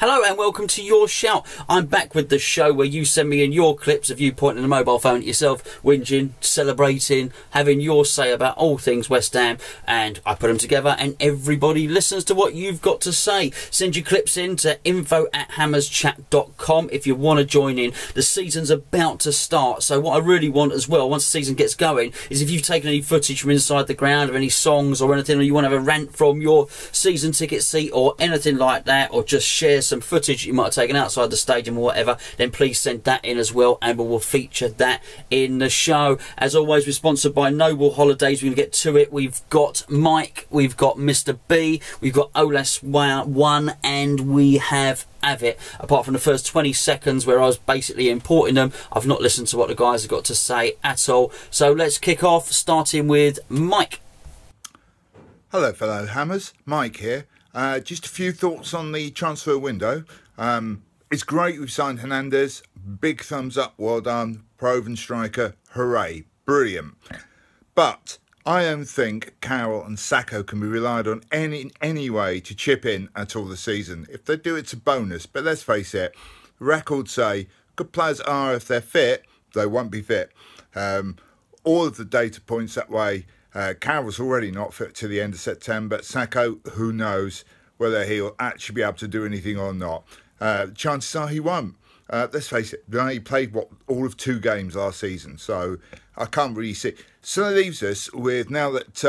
Hello and welcome to Your Shout. I'm back with the show where you send me in your clips of you pointing a mobile phone at yourself, whinging, celebrating, having your say about all things West Ham, and I put them together and everybody listens to what you've got to say. Send your clips in to info@hammerschat.com if you want to join in. The season's about to start, so what I really want as well, once the season gets going, is if you've taken any footage from inside the ground of any songs or anything, or you want to have a rant from your season ticket seat or anything like that, or just share some footage you might have taken outside the stadium or whatever, then please send that in as well and we will feature that in the show. As always, we're sponsored by Noble Holidays. We're going to get to it. We've got Mike, we've got Mr. B, we've got OLS1, and we have Avit. Apart from the first 20 seconds where I was basically importing them, I've not listened to what the guys have got to say at all. So let's kick off, starting with Mike. Hello fellow Hammers, Mike here. Just a few thoughts on the transfer window. It's great we've signed Hernandez. Big thumbs up, well done. Proven striker, hooray, brilliant. But I don't think Carroll and Sakho can be relied on in any way to chip in at all this season. If they do, it's a bonus. But let's face it, records say good players are, if they're fit, they won't be fit. All of the data points that way. Carroll's already not fit to the end of September. Sakho, who knows whether he'll actually be able to do anything or not. Chances are he won't. Let's face it, he played all of 2 games last season, so I can't really see. So that leaves us with, now that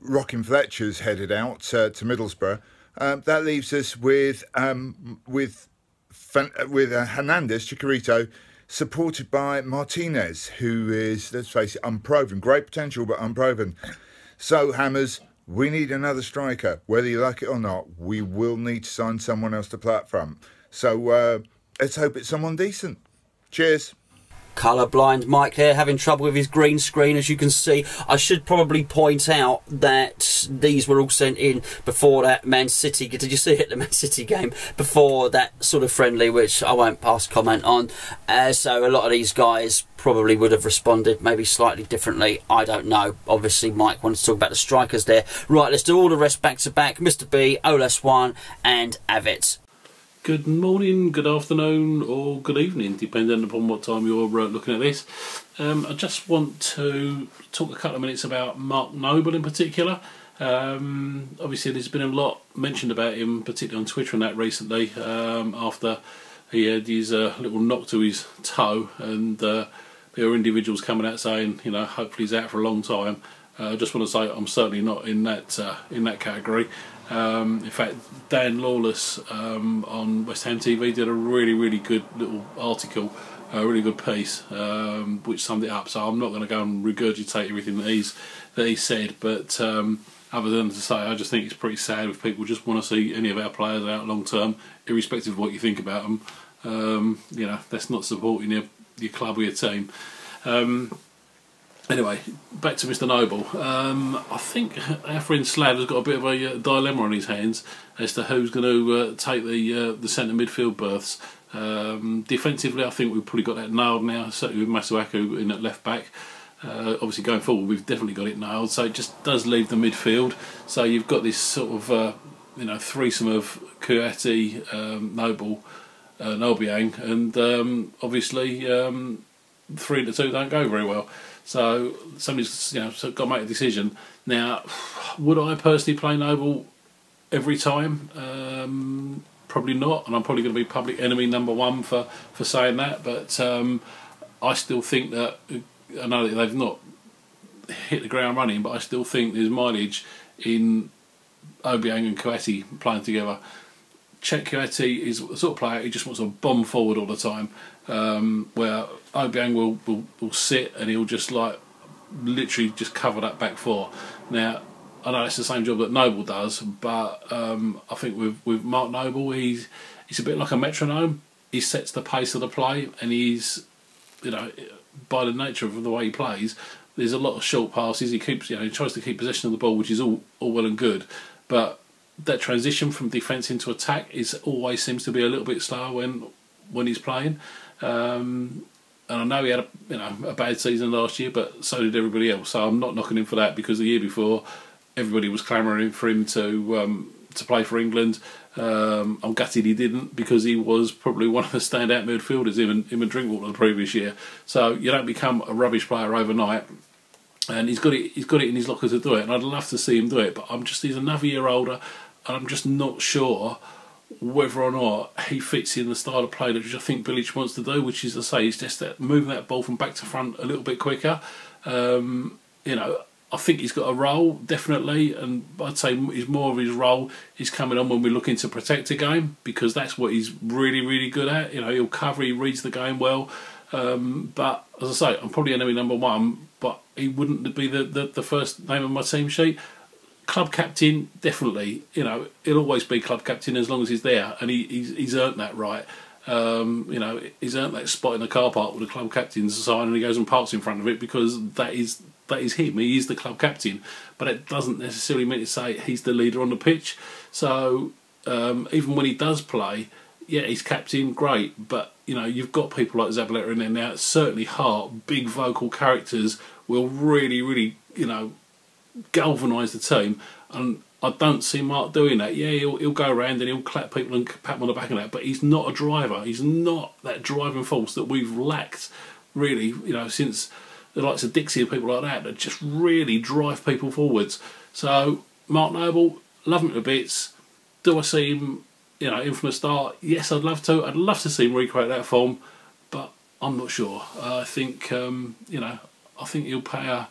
Rockin' Fletcher's headed out to Middlesbrough, that leaves us with Hernandez, Chicharito, supported by Martinez, who is, let's face it, unproven. Great potential, but unproven. So, Hammers, we need another striker. Whether you like it or not, we will need to sign someone else to play up front. So, let's hope it's someone decent. Cheers. Colourblind Mike there, having trouble with his green screen, as you can see. I should probably point out that these were all sent in before that Man City, did you see it, the Man City game, before that sort of friendly, which I won't pass comment on. So a lot of these guys probably would have responded maybe slightly differently, I don't know. Obviously Mike wanted to talk about the strikers there. Right, let's do all the rest back to back. Mr. B, OLS1 and Avit. Good morning, good afternoon, or good evening, depending upon what time you're looking at this. I just want to talk a couple of minutes about Mark Noble in particular. Obviously, there's been a lot mentioned about him, particularly on Twitter and that recently, after he had his little knock to his toe, and there were individuals coming out saying, you know, hopefully he's out for a long time. I just want to say I'm certainly not in that category. In fact, Dan Lawless on West Ham TV did a really good little article, a really good piece, which summed it up. So I'm not going to go and regurgitate everything that he said, but other than to say, I just think it's pretty sad if people just want to see any of our players out long term, irrespective of what you think about them. You know, that's not supporting your club or your team. Anyway, back to Mr. Noble. I think our friend Slav has got a bit of a dilemma on his hands as to who's going to take the centre midfield berths. Defensively, I think we've probably got that nailed now, certainly with Mathew in at left back. Obviously, going forward, we've definitely got it nailed. So it just does leave the midfield. So you've got this sort of threesome of Kouyaté, Noble, and Obiang, and obviously 3 into 2 don't go very well. So somebody's got to make a decision. Now, would I personally play Noble every time? Probably not, and I'm probably going to be public enemy #1 for saying that. But I still think that, I know that they've not hit the ground running, but I still think there's mileage in Obiang and Kouyaté playing together. Check Kouyaté is the sort of player who just wants to bomb forward all the time, where Obiang will sit and he'll just literally just cover that back 4. Now, I know it's the same job that Noble does, but I think with Mark Noble, he's a bit like a metronome. He sets the pace of the play, and he's, by the nature of the way he plays, there's a lot of short passes. He keeps, he tries to keep possession of the ball, which is all well and good, but that transition from defence into attack always seems to be a little bit slower when he's playing. And I know he had a bad season last year, but so did everybody else. So I'm not knocking him for that, because the year before everybody was clamouring for him to to play for England. I'm gutted he didn't, because he was probably one of the standout midfielders, him and Drinkwater, the previous year. So you don't become a rubbish player overnight. And he's got it in his locker to do it, and I'd love to see him do it. But he's another year older, and I'm just not sure whether or not he fits in the style of play that I think Bilic wants to do, which is to say, he's just moving that ball from back to front a little bit quicker. I think he's got a role, definitely, and I'd say more of his role is coming on when we're looking to protect a game, because that's what he's really, really good at. He'll cover, he reads the game well. But as I say, I'm probably enemy number one, but he wouldn't be the first name on my team sheet. Club captain, definitely. He'll always be club captain as long as he's there, and he's earned that right. He's earned that spot in the car park with the club captain's sign, and he goes and parks in front of it, because that is him. He is the club captain, but it doesn't necessarily mean to say he's the leader on the pitch. So even when he does play, yeah, he's captain, great, but you've got people like Zabaleta in there now. Certainly Hart, big vocal characters, will really, really galvanise the team, and I don't see Mark doing that. Yeah, he'll go around and he'll clap people and pat them on the back and that, but he's not a driver. He's not that driving force that we've lacked, really, since the likes of Dixie and people like that just really drive people forwards. So Mark Noble, love him to bits. Do I see him in from the start? Yes, I'd love to. I'd love to see him recreate that form, but I'm not sure. I think I think he'll play a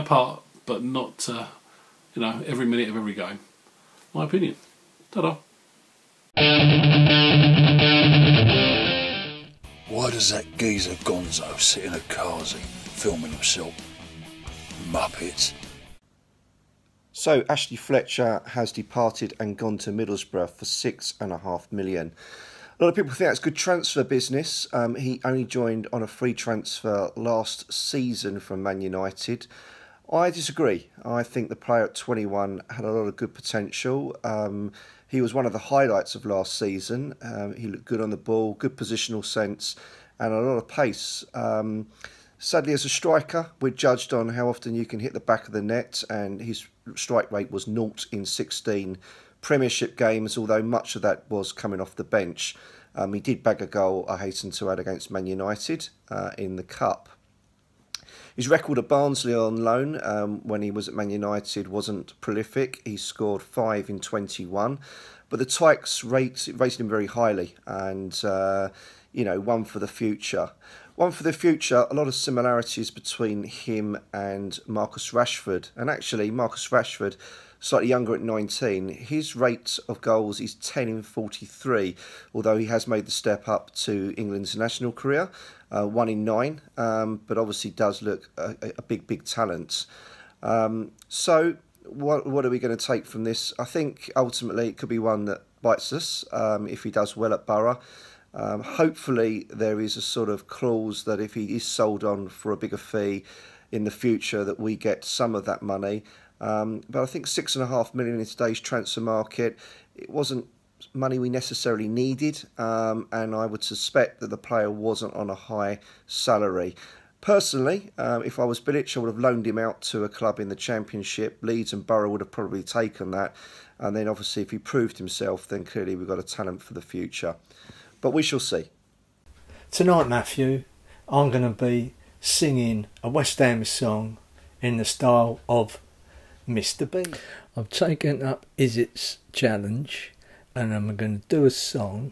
part, but not every minute of every game. My opinion. Ta-da. Why does that geezer Gonzo sit in a carsy filming himself? Muppets. So Ashley Fletcher has departed and gone to Middlesbrough for £6.5 million. A lot of people think that's good transfer business. He only joined on a free transfer last season from Man United. I disagree. I think the player at 21 had a lot of good potential. He was one of the highlights of last season. He looked good on the ball, good positional sense, and a lot of pace. Sadly, as a striker, we're judged on how often you can hit the back of the net, and his strike rate was 0 in 16 Premiership games, although much of that was coming off the bench. He did bag a goal, I hasten to add, against Man United in the Cup. His record at Barnsley on loan when he was at Man United wasn't prolific. He scored 5 in 21, but the Tykes rated him very highly, and one for the future. One for the future, a lot of similarities between him and Marcus Rashford. And actually, Marcus Rashford, slightly younger at 19, his rate of goals is 10 in 43, although he has made the step up to England's national career, 1 in 9, but obviously does look a big talent. So what are we going to take from this? I think ultimately it could be one that bites us if he does well at Borough. Hopefully there is a sort of clause that if he is sold on for a bigger fee in the future, that we get some of that money. But I think £6.5 million in today's transfer market, it wasn't money we necessarily needed, and I would suspect that the player wasn't on a high salary. Personally, if I was Bilic, I would have loaned him out to a club in the Championship. Leeds and Borough would have probably taken that, and then obviously if he proved himself, then clearly we've got a talent for the future. But we shall see. Tonight, Matthew, I'm going to be singing a West Ham song in the style of Mr. B. I've taken up Avit's challenge, and I'm going to do a song.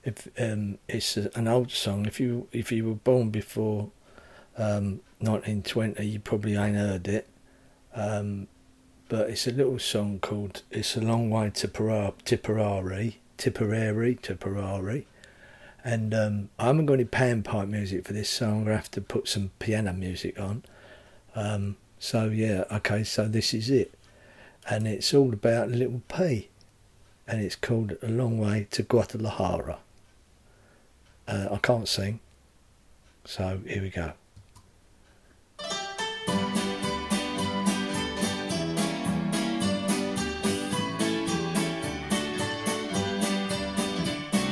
If it's an old song, if you were born before 1920, you probably ain't heard it. But it's a little song called "It's a Long Way to Tipperary." And I haven't got any panpipe music for this song. I'm going to have to put some piano music on. So yeah, okay, so this is it. And it's all about little P. And it's called "A Long Way to Guadalajara." I can't sing, so here we go.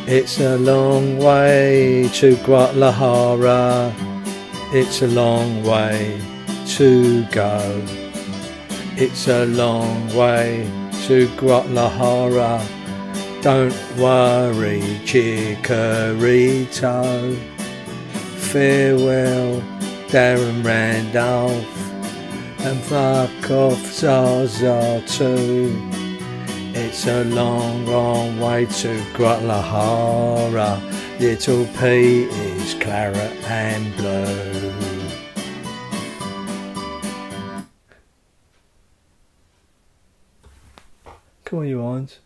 It's a long way to Guadalajara, it's a long way to go. It's a long way to Guadalajara. Don't worry, Chikorito. Farewell, Darren Randolph. And fuck off, Zaza too. It's a long, long way to Guadalajara. Little P is claret and blue. Come on, you irons.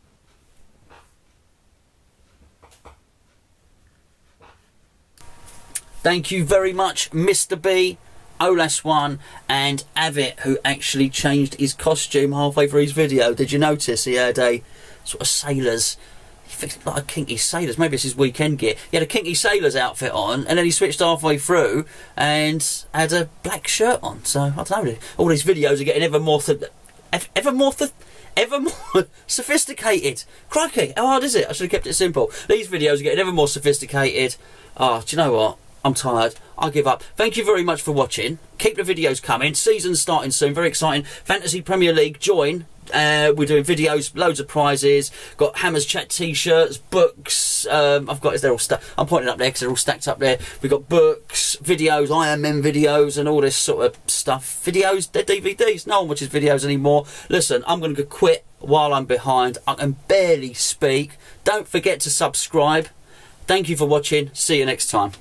Thank you very much, Mr. B, Olas1 and Avit, who actually changed his costume halfway through his video. Did you notice he had a sort of sailor's, he fixed like a kinky sailor's, maybe it's his weekend gear. He had a kinky sailor's outfit on, and then he switched halfway through and had a black shirt on. So, I don't know, all these videos are getting ever more sophisticated. Crikey, how hard is it? I should have kept it simple. These videos are getting ever more sophisticated. Oh, do you know what? I'm tired. I give up. Thank you very much for watching. Keep the videos coming. Season's starting soon. Very exciting. Fantasy Premier League. Join. We're doing videos, loads of prizes. Got Hammers Chat T-shirts, books. I've got. They're all stuck. I'm pointing up there because they're all stacked up there. We've got books, videos, Iron Men videos, and all this sort of stuff. Videos, they're DVDs. No one watches videos anymore. Listen, I'm going to quit while I'm behind. I can barely speak. Don't forget to subscribe. Thank you for watching. See you next time.